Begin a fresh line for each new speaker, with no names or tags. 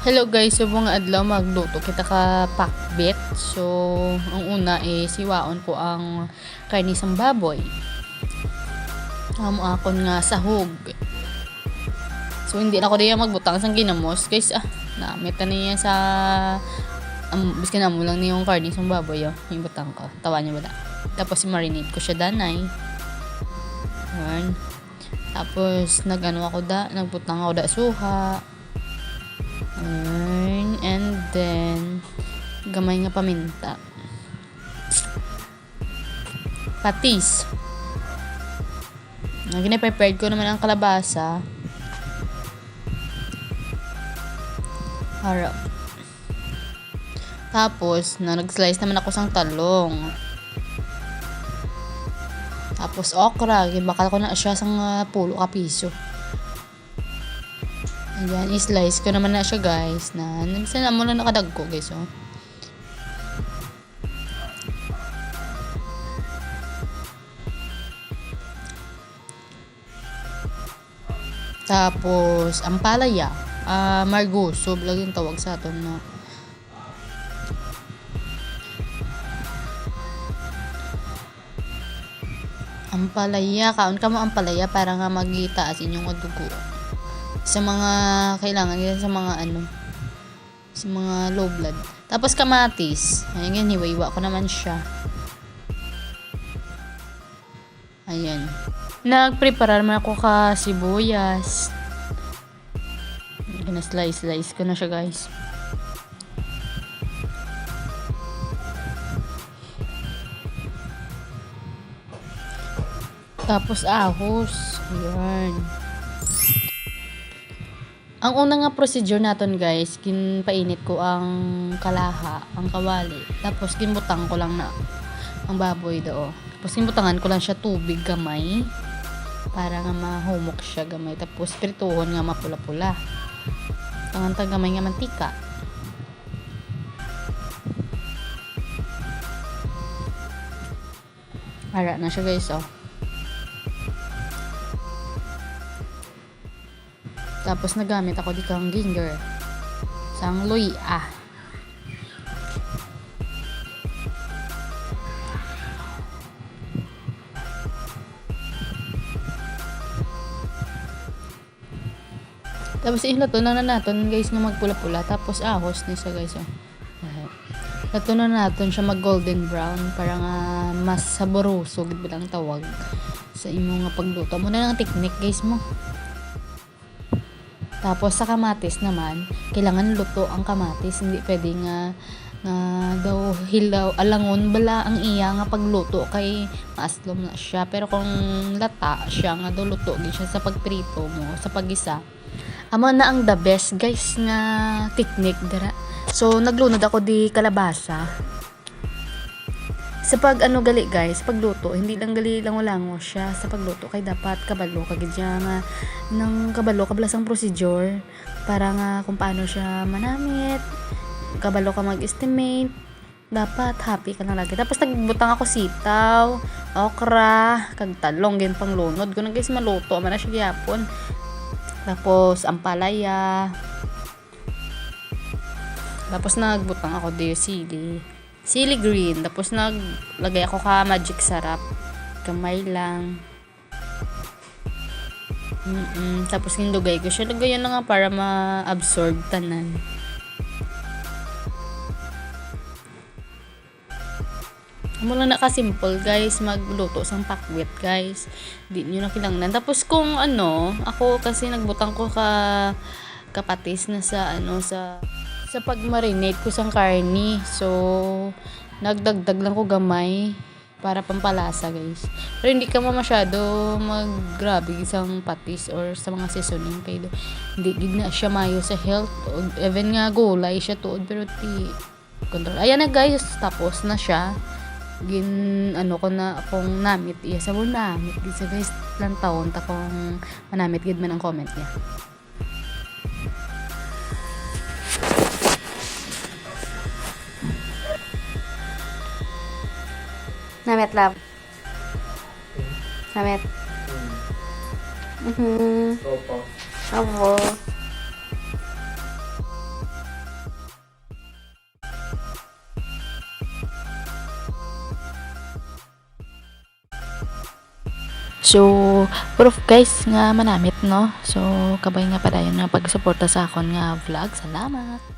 Hello guys, so mga adlaw magluto kita ka pakbet. So, ang una siwaon ko ang karnisang baboy. Akon nga sahog. So, hindi na ko diya magbutang sang ginamos. Guys, namit na niya sa biskin na mo lang niyong karnisang baboy, yung butang ko. Tawa niya ba na? Tapos, marinate ko siya danay. Yan. Tapos, nagbutang ako da suha. And then gamay nga paminta, patis. Gina-prepared ko naman ang kalabasa, harap. Tapos nag-slice naman ako sang talong. Tapos okra, gibakal ko na siya sang pulo ka piso. Ayan, i-slice ko naman na siya guys. Nagsana mo lang nakadagko guys, Tapos, ang palaya. Margoso, lagi yung tawag sa aton na. Ang palaya, kaon ka mo ang palaya para nga magitaas inyong dugo. Sa mga kailangan nila sa mga sa mga low blood. Tapos kamatis. Ayan, hiwa-hiwa ko naman siya. Ayan. Nagprepare naman ako ka sibuyas. Slice ko na siya guys. Tapos ahos. Ayan. Ang unang nga procedure naton guys, ginpainit ko ang kalaha, ang kawali. Tapos ginbutang ko lang na ang baboy do. Tapos ginbutangan ko lang siya tubig gamay para nga mahumok siya gamay. Tapos prituhon nga mapula-pula. Tangan gamay nga mantika. Ara na siya guys, Tapos nagamit ako di kang ginger. Sang luya. Tapos ihlato na natin guys nga magpula-pula. Tapos ahos ni siya guys, Lato na natin siya mag golden brown para nga mas saboroso gid bilang tawag sa imo nga pagluto. Muna ng technique guys mo. Tapos sa kamatis naman, kailangan luto ang kamatis. Hindi pwede nga daw hilaw, alangon bala ang iya nga pagluto kay maaslom na siya. Pero kung lata siya nga daw luto din siya sa pagprito mo, sa pagisa. Amo na ang the best guys nga technique dira. So naglunod ako di kalabasa. Sa gali guys, pagluto, hindi lang gali lango-lango siya sa pagluto kay dapat kabalo kagid siya nga ng kabalo kablasang procedure para nga kung paano siya manamit, kabalo ka mag-estimate, dapat happy ka lang lagi. Tapos nagbutang ako sitaw, okra, kag talong gin pang lunod ko na guys maluto man na siya gyapon. Tapos ang palaya. Tapos nagbutang ako di sili green. Tapos naglagay ako ka magic sarap. Kamay lang. Tapos nilugay ko siya. Lagayan na nga para ma-absorb tanan. Amo lang naka-simple guys. Magluto sang pakwit guys. Di nyo na kilangnan. Tapos kung ako kasi nagbutang ko kapatis na sa pag-marinate ko sang karni. So, nagdagdag lang ko gamay para pampalasa, guys. Pero hindi ka masyado maggrabe isang patis or sa mga seasoning kay hindi gid na siya mayo sa health. Even nga gulay siya tuod pero control. Ayan na guys, tapos na siya. Ko na akong namit iya sa namit gid sa guys lang taon ta kung manamit gid man ang comment niya. Namit love. Namit. Opo. Opo. So, proof guys nga manamit no. So, kabay nga padayon nga pagsuporta sa akon nga vlog. Salamat.